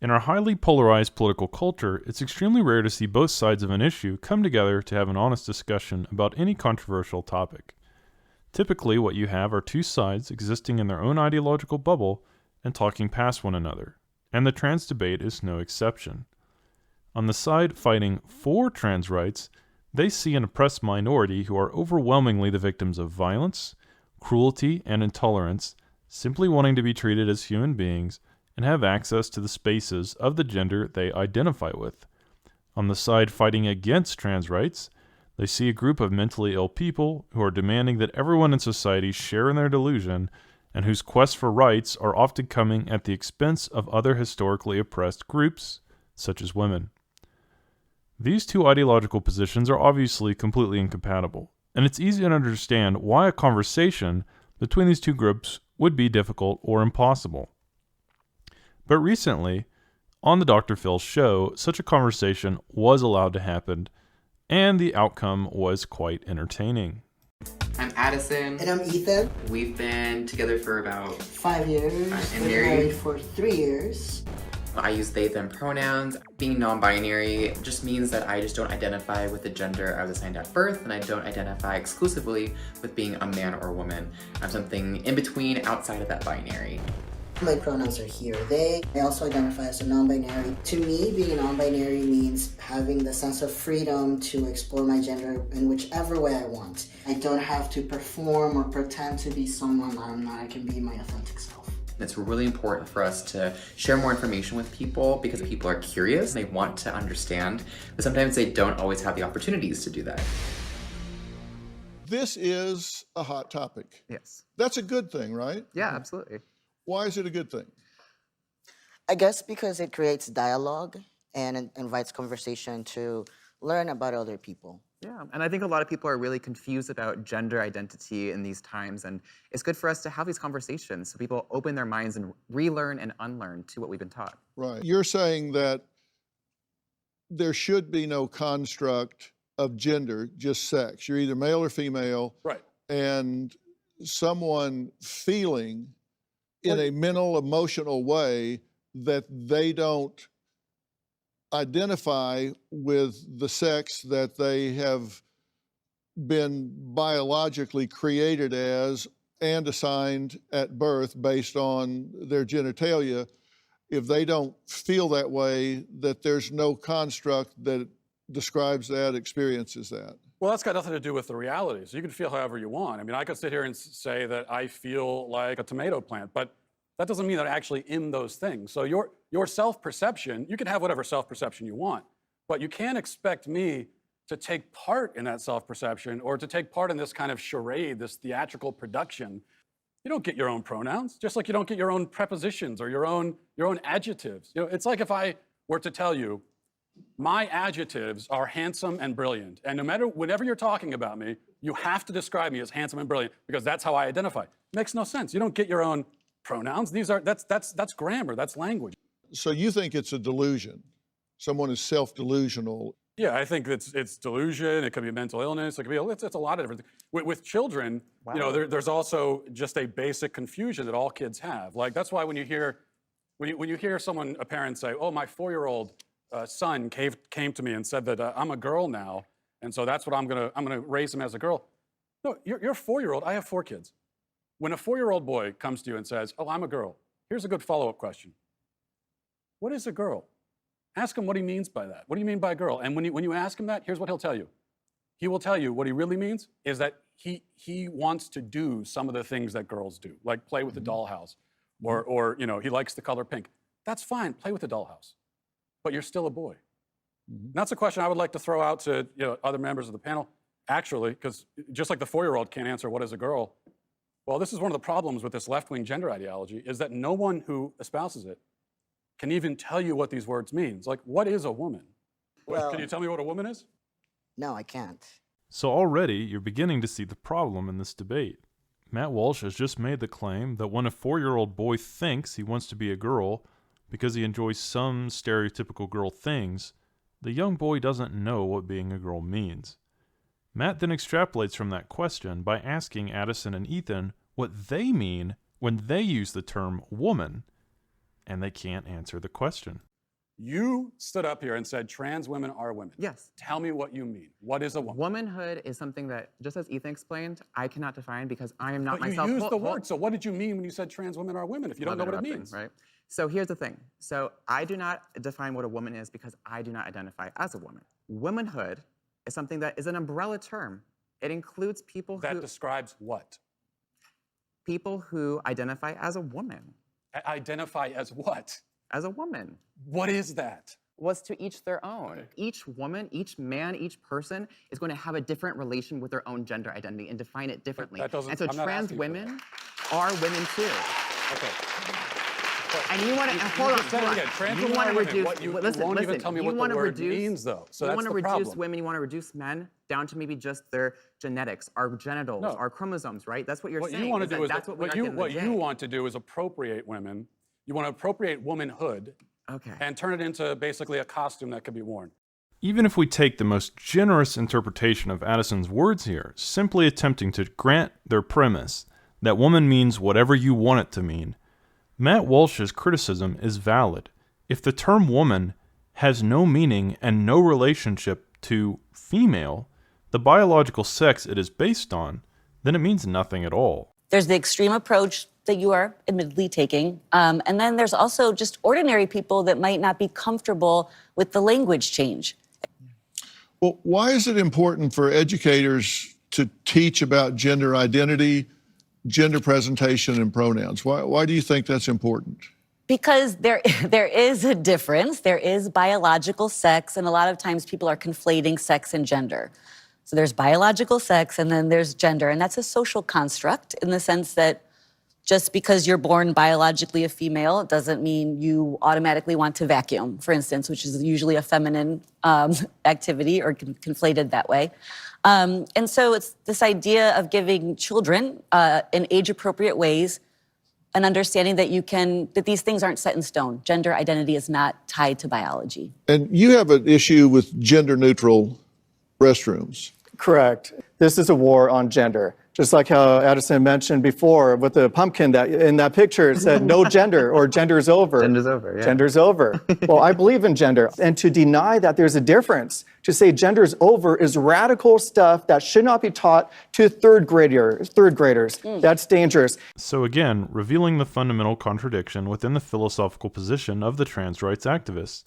In our highly polarized political culture, it's extremely rare to see both sides of an issue come together to have an honest discussion about any controversial topic. Typically, what you have are two sides existing in their own ideological bubble and talking past one another, and the trans debate is no exception. On the side fighting for trans rights, they see an oppressed minority who are overwhelmingly the victims of violence, cruelty, and intolerance, simply wanting to be treated as human beings and have access to the spaces of the gender they identify with. On the side fighting against trans rights, they see a group of mentally ill people who are demanding that everyone in society share in their delusion and whose quests for rights are often coming at the expense of other historically oppressed groups, such as women. These two ideological positions are obviously completely incompatible, and it's easy to understand why a conversation between these two groups would be difficult or impossible. But recently, on the Dr. Phil show, such a conversation was allowed to happen, and the outcome was quite entertaining. I'm Addison. And I'm Ethan. We've been together for about 5 years. And Been married. married for 3 years. I use they, them pronouns. Being non-binary just means that I just don't identify with the gender I was assigned at birth, and I don't identify exclusively with being a man or a woman. I'm something in between, outside of that binary. My pronouns are he or they. I also identify as a non-binary. To me, being a non-binary means having the sense of freedom to explore my gender in whichever way I want. I don't have to perform or pretend to be someone I'm not. I can be my authentic self. It's really important for us to share more information with people because people are curious, they want to understand, but sometimes they don't always have the opportunities to do that. This is a hot topic. Yes. That's a good thing, right? Yeah, absolutely. Why is it a good thing? I guess because it creates dialogue and it invites conversation to learn about other people. Yeah, and I think a lot of people are really confused about gender identity in these times, and it's good for us to have these conversations so people open their minds and relearn and unlearn to what we've been taught. Right. You're saying that there should be no construct of gender, just sex. You're either male or female. Right. And someone feeling in a mental, emotional way that they don't identify with the sex that they have been biologically created as and assigned at birth based on their genitalia. If they don't feel that way, that there's no construct that describes that, experiences that. Well, that's got nothing to do with the reality. So you can feel however you want. I mean, I could sit here and say that I feel like a tomato plant, but that doesn't mean that I actually am those things. So your self-perception, you can have whatever self-perception you want, but you can't expect me to take part in that self-perception or to take part in this kind of charade, this theatrical production. You don't get your own pronouns, just like you don't get your own prepositions or your own adjectives. You know, it's like if I were to tell you, my adjectives are handsome and brilliant, and whenever you're talking about me, you have to describe me as handsome and brilliant because that's how I identify. It makes no sense. You don't get your own pronouns. That's grammar, that's language. So you think it's a delusion? Someone is self-delusional. Yeah, I think it's delusion. It could be mental illness. It could be it's a lot of different things. With children, Wow. you know, there's also just a basic confusion that all kids have. Like that's why when you hear a parent say, "Oh, my 4-year-old son came to me and said that I'm a girl now, and so that's what I'm gonna raise him as a girl." No, you're a 4-year-old. I have 4 kids. When a 4-year-old boy comes to you and says, "Oh, I'm a girl," here's a good follow-up question. What is a girl? Ask him what he means by that. What do you mean by girl? And when you ask him that, here's what he'll tell you. He will tell you what he really means is that he wants to do some of the things that girls do, like play with the dollhouse, or you know, he likes the color pink. That's fine, play with the dollhouse, but you're still a boy. And that's a question I would like to throw out to other members of the panel, actually, because just like the 4-year-old can't answer what is a girl, well, this is one of the problems with this left-wing gender ideology, is that no one who espouses it can even tell you what these words mean. Like, what is a woman? Well- Can you tell me what a woman is? No, I can't. So already, you're beginning to see the problem in this debate. Matt Walsh has just made the claim that when a 4-year-old boy thinks he wants to be a girl because he enjoys some stereotypical girl things, the young boy doesn't know what being a girl means. Matt then extrapolates from that question by asking Addison and Ethan what they mean when they use the term woman, and they can't answer the question. You stood up here and said trans women are women. Yes. Tell me what you mean. What is a woman? Womanhood is something that, just as Ethan explained, I cannot define because I am not But myself. you used the word, so what did you mean when you said trans women are women if you don't know what it means? Right? So here's the thing. So I do not define what a woman is because I do not identify as a woman. Womanhood is something that is an umbrella term. It includes people That describes what? people who identify as a woman. Identify as what? As a woman. What is that? Was to each their own. Each woman, each man, each person is going to have a different relation with their own gender identity and define it differently. that doesn't- And so I'm not trans asking for women are women too. Okay. And you want to hold on, Just say it hold on. again. Trans You women want are to women. reduce. What you listen, won't even listen. tell me You what the want to word reduce, means, though. So you that's want to the reduce problem. women. You want to reduce men down to maybe just their genetics, our genitals, No. our chromosomes, right? That's what you're What saying. you want to do is that's what we what are you at the end of the day. want to do is appropriate women. You want to appropriate womanhood Okay. and turn it into basically a costume that could be worn. Even if we take the most generous interpretation of Addison's words here, simply attempting to grant their premise that woman means whatever you want it to mean, Matt Walsh's criticism is valid. If the term woman has no meaning and no relationship to female, the biological sex it is based on, then it means nothing at all. There's the extreme approach that you are admittedly taking. And then there's also just ordinary people that might not be comfortable with the language change. Well, why is it important for educators to teach about gender identity, gender presentation, and pronouns? Why do you think that's important? Because there is a difference. There is biological sex, and a lot of times people are conflating sex and gender. So there's biological sex, and then there's gender, and that's a social construct in the sense that just because you're born biologically a female doesn't mean you automatically want to vacuum, for instance, which is usually a feminine activity or conflated that way. And so it's this idea of giving children in age-appropriate ways an understanding that these things aren't set in stone. Gender identity is not tied to biology. And you have an issue with gender-neutral restrooms. Correct. This is a war on gender. Just like how Addison mentioned before with the pumpkin that in that picture it said no gender or gender's over. Gender's over, yeah. Gender's over. Well, I believe in gender. And to deny that there's a difference, to say gender's over is radical stuff that should not be taught to third graders. That's dangerous. So again, revealing the fundamental contradiction within the philosophical position of the trans rights activists.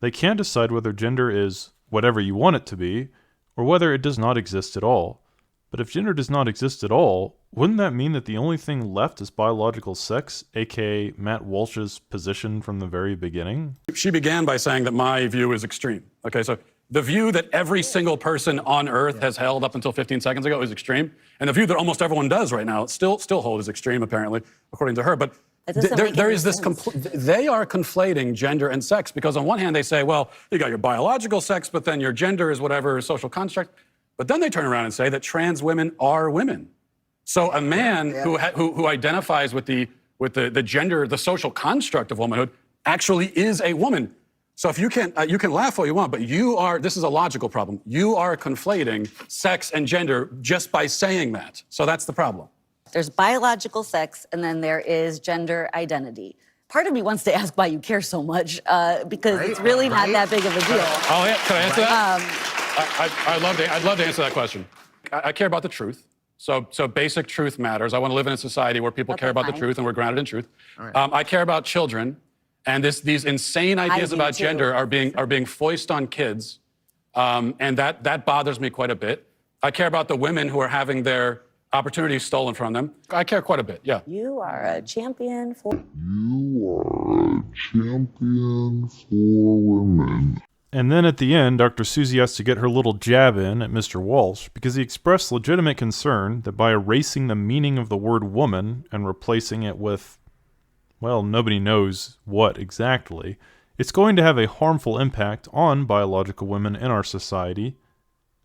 They can't decide whether gender is whatever you want it to be, or whether it does not exist at all. But if gender does not exist at all, wouldn't that mean that the only thing left is biological sex, aka Matt Walsh's position from the very beginning? She began by saying that my view is extreme. Okay, so the view that every single person on Earth has held up until 15 seconds ago is extreme, and the view that almost everyone does right now still holds extreme, apparently, according to her. But there is this they are conflating gender and sex because on one hand they say, well, you got your biological sex, but then your gender is whatever social construct. But then they turn around and say that trans women are women. So a man who identifies with the gender, the social construct of womanhood, actually is a woman. So if you can laugh all you want, but this is a logical problem. You are conflating sex and gender just by saying that. So that's the problem. There's biological sex, and then there is gender identity. Part of me wants to ask why you care so much, because it's really not that big of a deal. Oh, yeah, can I answer that? I'd love to answer that question. I care about the truth. So basic truth matters. I want to live in a society where people care about the truth and we're grounded in truth. I care about children, and these insane ideas about gender are being foisted on kids, and that bothers me quite a bit. I care about the women who are having their opportunities stolen from them. I care quite a bit, yeah. You are a champion for women. And then at the end, Dr. Susie has to get her little jab in at Mr. Walsh because he expressed legitimate concern that by erasing the meaning of the word woman and replacing it with, well, nobody knows what exactly, it's going to have a harmful impact on biological women in our society,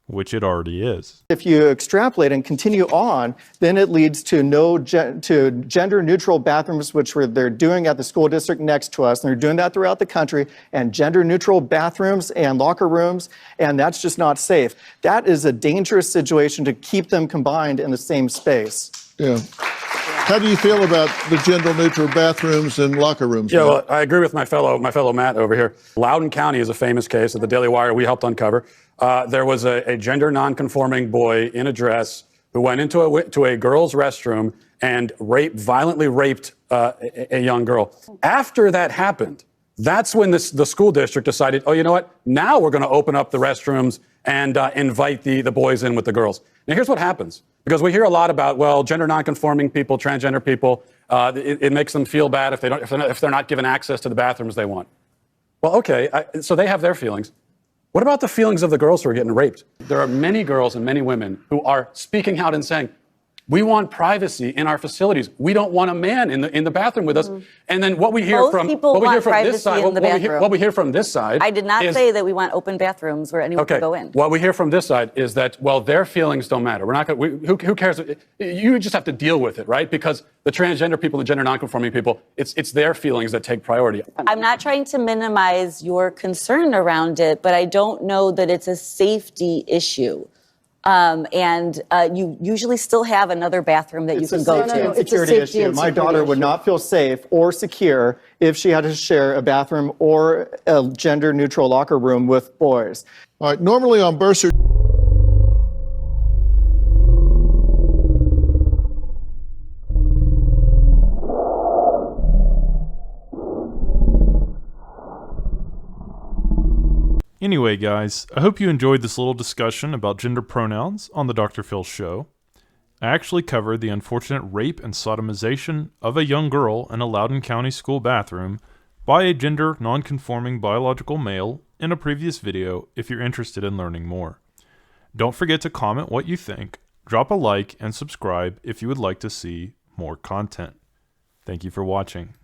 which it already is. If you extrapolate and continue on, then it leads to to gender-neutral bathrooms, which they're doing at the school district next to us, and they're doing that throughout the country, and gender-neutral bathrooms and locker rooms, and that's just not safe. That is a dangerous situation to keep them combined in the same space. Yeah. How do you feel about the gender-neutral bathrooms and locker rooms? Yeah, Matt? well, I agree with my fellow Matt over here. Loudoun County is a famous case that the Daily Wire we helped uncover. There was a gender non-conforming boy in a dress who went into a girl's restroom and violently raped a young girl. After that happened, that's when the school district decided, oh, you know what? Now we're going to open up the restrooms and invite the boys in with the girls. Now, here's what happens. Because we hear a lot about, well, gender nonconforming people, transgender people, it makes them feel bad if they're not given access to the bathrooms they want. Well, okay, so they have their feelings. What about the feelings of the girls who are getting raped? There are many girls and many women who are speaking out and saying, we want privacy in our facilities. We don't want a man in the bathroom with us. And then what we hear Most from people what we hear want from this privacy side, in the bathroom. what we hear from this side. I did not is, say that we want open bathrooms where anyone can go in. What we hear from this side is that, well, their feelings don't matter. We're not going. Who cares? You just have to deal with it, right? Because the transgender people, the gender nonconforming people, it's their feelings that take priority. I'm not trying to minimize your concern around it, but I don't know that it's a safety issue. You usually still have another bathroom that you can go to. It's a security issue. My daughter would not feel safe or secure if she had to share a bathroom or a gender-neutral locker room with boys. All right, normally on birth certificates, Anyway, guys, I hope you enjoyed this little discussion about gender pronouns on the Dr. Phil Show. I actually covered the unfortunate rape and sodomization of a young girl in a Loudoun County school bathroom by a gender non-conforming biological male in a previous video if you're interested in learning more. Don't forget to comment what you think, drop a like, and subscribe if you would like to see more content. Thank you for watching.